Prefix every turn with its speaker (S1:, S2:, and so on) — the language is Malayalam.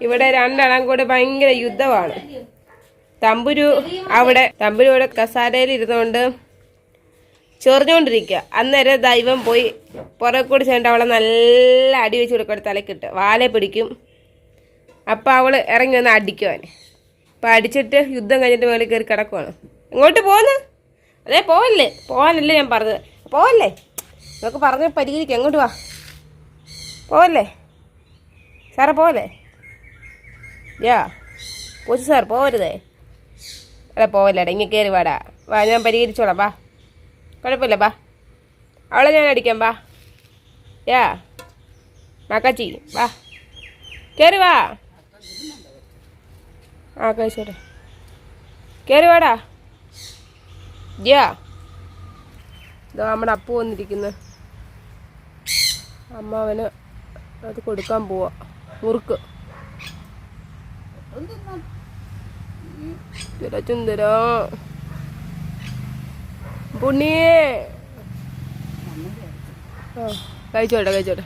S1: ഇവിടെ രണ്ടെണ്ണം കൂടെ ഭയങ്കര യുദ്ധമാണ്. തമ്പുരു ഇവിടെ കസാരയിൽ ഇരുന്നുകൊണ്ട് ചൊറിഞ്ഞുകൊണ്ടിരിക്കുക. അന്നേരം ദൈവം പോയി പുറകെ കൂടി ചെന്നിട്ട് അവളെ നല്ല അടി വെച്ച് കൊടുക്കും, തലക്കിട്ട് വാലെ പിടിക്കും. അപ്പം അവൾ ഇറങ്ങി വന്ന് അടിക്കുവാൻ. അപ്പം അടിച്ചിട്ട് യുദ്ധം കഴിഞ്ഞിട്ട് മേളിൽ കയറി കിടക്കുവാണ്. ഇങ്ങോട്ട് പോന്ന്, അതെ പോവാനല്ലേ ഞാൻ പറഞ്ഞത്, പോവല്ലേ നമുക്ക് പറഞ്ഞ് പരിഹരിക്കാം. എങ്ങോട്ട് വാ, പോവല്ലേ സാറേ, പോവല്ലേ കോച്ച് സാർ, പോവരുതേ. അല്ല പോവല്ലേടാ, ഇങ്ങനെ കയറി വാടാ, വാ ഞാൻ പരിഹരിച്ചോളാം, വാ കുഴപ്പമില്ല, വാ അവളെ ഞാൻ അടിക്കാം, വാ മക്കാച്ചി, വാ കയറി വാ. കഴിച്ചോട്ടെ, കയറി വാടാ. ഇതോ നമ്മുടെ അപ്പു വന്നിരിക്കുന്നു. അമ്മാവന് അത് കൊടുക്കാൻ പോവാ, മുറുക്ക് ചുന്തരോ പുണ്ണിയേ. കഴിച്ചോട്ടെ